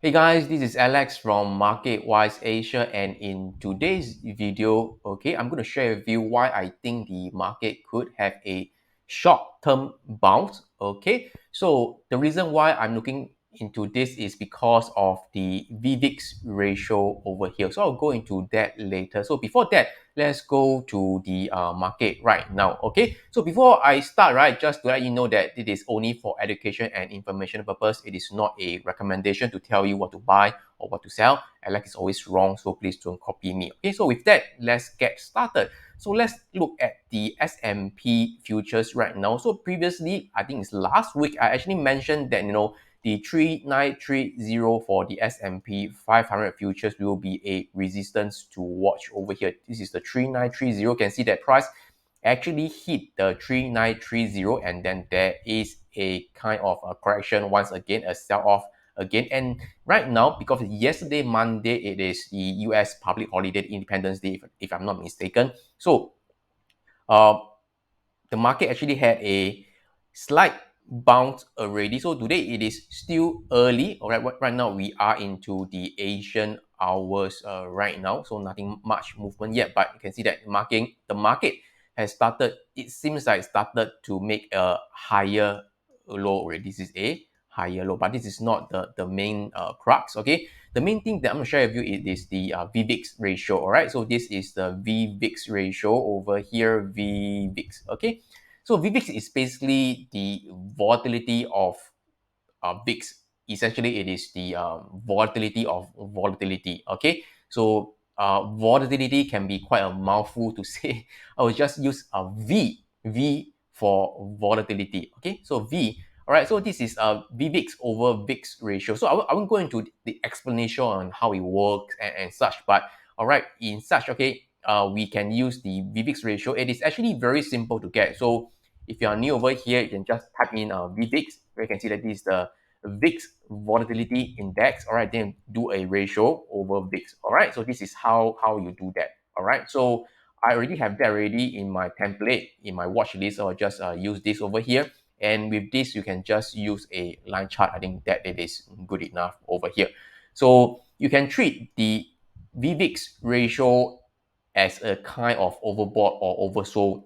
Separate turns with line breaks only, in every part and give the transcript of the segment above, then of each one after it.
Hey guys, this is Alex from MarketWise Asia, and in today's video, I'm going to share with you why I think the market could have a short-term bounce. So the reason why I'm looking into this is because of the VVIX ratio over here. So I'll go into that later. So before that, let's go to the market right now. So before I start, right, just to let you know that it is only for education and information purpose. It is not a recommendation to tell you what to buy or what to sell. Alex is always wrong, so please don't copy me. So with that, let's get started. So let's look at the S&P futures right now. So previously, I think it's last week, I actually mentioned that the 3930 for the S&P 500 futures will be a resistance to watch over here. This is the 3930. You can see that price actually hit the 3930, and then there is a kind of a correction once again, a sell-off again. And right now, because yesterday Monday, it is the US public holiday, Independence Day, if I'm not mistaken. So uh, the market actually had a slight bounce already. So today it is still early. All right, right now we are into the Asian hours right now, so nothing much movement yet. But you can see that the market has started. It seems like it started to make a higher low already. This is a higher low, but this is not the main crux. The main thing that I'm going to share with you is the VVIX ratio. All right, so this is the VVIX ratio over here, VVIX. So VVIX is basically the volatility of VIX. Essentially, it is the volatility of volatility. So volatility can be quite a mouthful to say. I will just use a V for volatility. So V. All right, so this is a VVIX over VIX ratio. So I won't go into the explanation on how it works and such, but all right, in such, we can use the VVIX ratio. It is actually very simple to get. So if you are new over here, you can just type in VVIX, where you can see that this is the VIX volatility index. All right, then do a ratio over VIX. All right, so this is how you do that. All right, so I already have that already in my template, in my watch list. So I'll just use this over here. And with this, you can just use a line chart. I think that it is good enough over here. So you can treat the VVIX ratio as a kind of overbought or oversold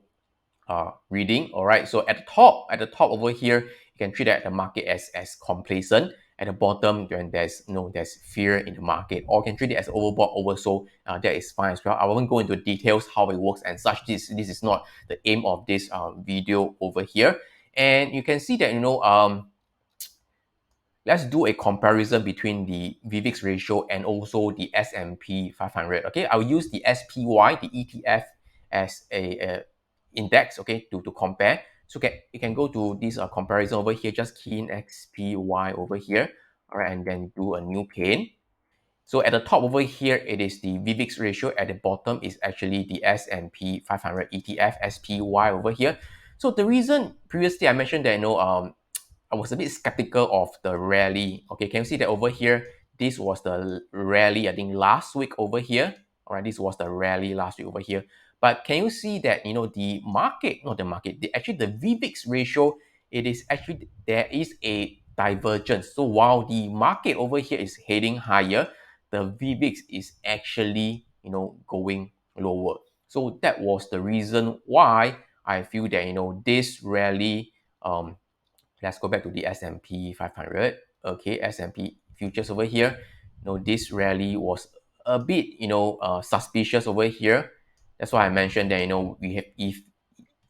reading. All right, so at the top over here, you can treat that the market as complacent. At the bottom, when there's fear in the market, or you can treat it as overbought, oversold. That is fine as well. I won't go into details how it works and such. This is not the aim of this video over here. And you can see that let's do a comparison between the VVIX ratio and also the S&P 500. I'll use the SPY, the ETF, as a index, to compare. So you can go to this comparison over here, just key in SPY over here, all right, and then do a new pane. So at the top over here, it is the VVIX ratio. At the bottom is actually the S&P 500 ETF, SPY over here. So the reason previously I mentioned that, I was a bit skeptical of the rally. Can you see that over here? This was the rally, I think, last week over here. All right, this was the rally last week over here. But can you see that, the market, not the market, actually the VVIX ratio, it is actually, there is a divergence. So while the market over here is heading higher, the VVIX is actually, going lower. So that was the reason why I feel that, this rally, let's go back to the S&P 500. S&P futures over here. This rally was a bit, suspicious over here. That's why I mentioned that, we have,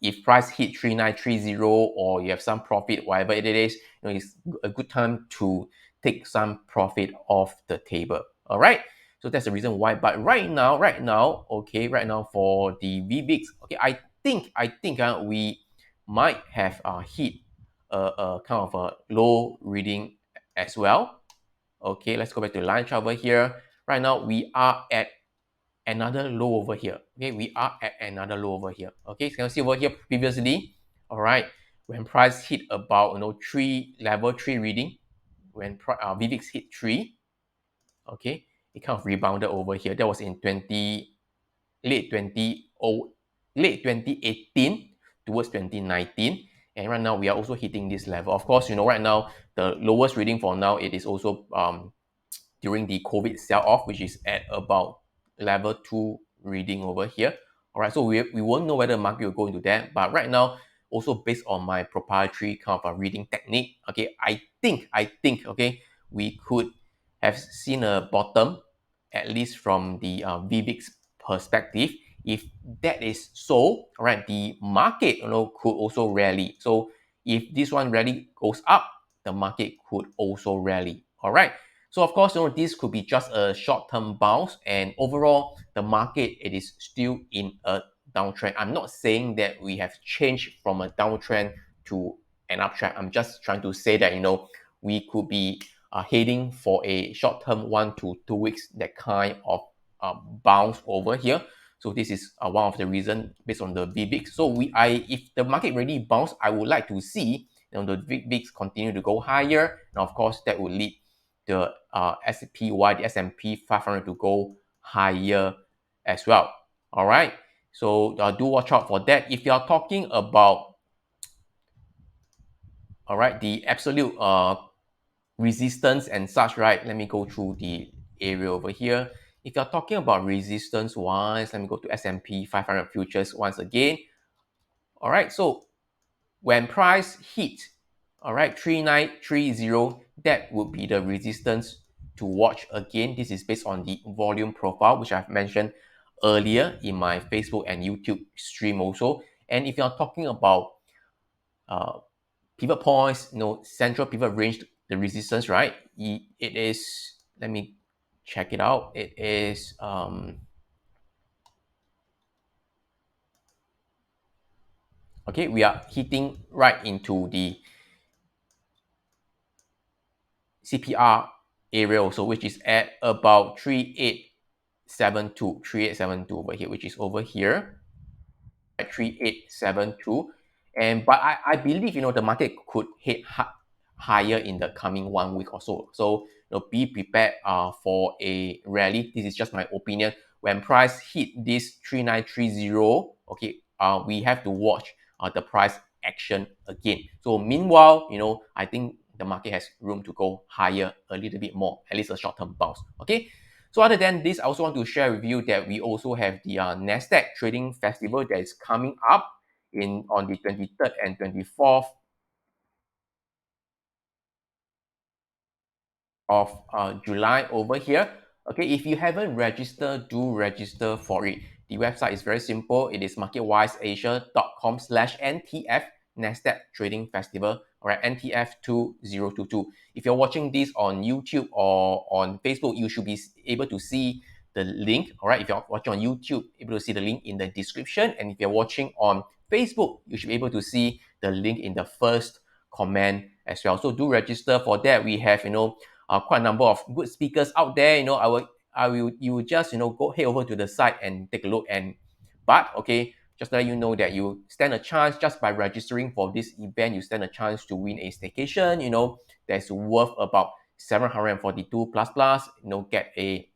if price hit 3930 or you have some profit, whatever it is, it's a good time to take some profit off the table. All right. So that's the reason why. But right now, for the VVIX, I think we might have hit a kind of a low reading as well. Let's go back to line chart over here. Right now, we are at another low over here. We are at another low over here. So you can see over here previously, all right, when price hit about level 3 reading, when VVIX hit 3, it kind of rebounded over here. That was in late 2018 towards 2019. And right now we are also hitting this level. Of course, right now the lowest reading for now, it is also during the COVID sell-off, which is at about level 2 reading over here. All right, so we won't know whether the market will go into that, but right now, also based on my proprietary kind of a reading technique, okay, I think, okay, we could have seen a bottom, at least from the VVIX perspective. If that is so, all right, the market, could also rally. So if this one rally goes up, the market could also rally. All right. So of course, this could be just a short-term bounce, and overall, the market, it is still in a downtrend. I'm not saying that we have changed from a downtrend to an uptrend. I'm just trying to say that we could be heading for a short-term 1 to 2 weeks, that kind of bounce over here. So this is one of the reasons based on the VVIX. So if the market really bounce, I would like to see the VVIX continue to go higher, and of course that would lead the the S&P 500 to go higher as well. All right. So do watch out for that. If you are talking about, all right, the absolute resistance and such, right? Let me go through the area over here. If you're talking about resistance wise, let me go to S&P 500 futures once again. All right, so when price hit, all right, 3930, that would be the resistance to watch again. This is based on the volume profile, which I've mentioned earlier in my Facebook and YouTube stream also. And if you're talking about uh, pivot points, central pivot range, the resistance, right? It is, let me check it out. It is, okay, we are hitting right into the CPR area also, which is at about 3872 over here, which is over here at 3872. And but I believe the market could hit higher in the coming 1 week or so. So be prepared for a rally. This is just my opinion. When price hit this 3930, okay, we have to watch the price action again. So meanwhile, I think the market has room to go higher a little bit more, at least a short-term bounce. Okay. So other than this, I also want to share with you that we also have the NASDAQ Trading Festival that is coming up on the 23rd and 24th of July over here. Okay, if you haven't registered, do register for it. The website is very simple. It is marketwiseasia.com/NTF NASDAQ Trading Festival. All right, NTF 2022. If you're watching this on YouTube or on Facebook, you should be able to see the link. All right, if you're watching on YouTube, able to see the link in the description. And if you're watching on Facebook, you should be able to see the link in the first comment as well. So do register for that. We have, quite a number of good speakers out there. You will just, go head over to the site and take a look. But okay, just let you know that you stand a chance just by registering for this event. You stand a chance to win a staycation, that's worth about 742 plus, get a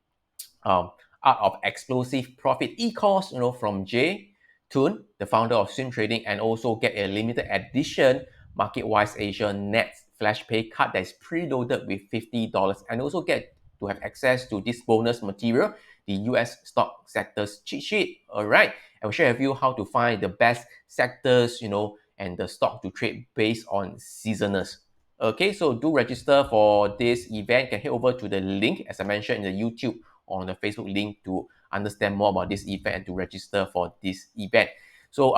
Art of Explosive Profit e-course, from Jay Toon, the founder of Swing Trading, and also get a limited edition MarketWise Asia Net Flash Pay card that is preloaded with $50, and also get to have access to this bonus material, the US stock sectors cheat sheet. All right, I will share with you how to find the best sectors, and the stock to trade based on seasonals. Okay, so do register for this event. You can head over to the link, as I mentioned, in the YouTube or on the Facebook link to understand more about this event and to register for this event. So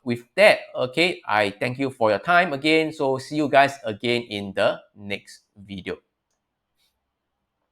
with that, okay, I thank you for your time again. So see you guys again in the next video.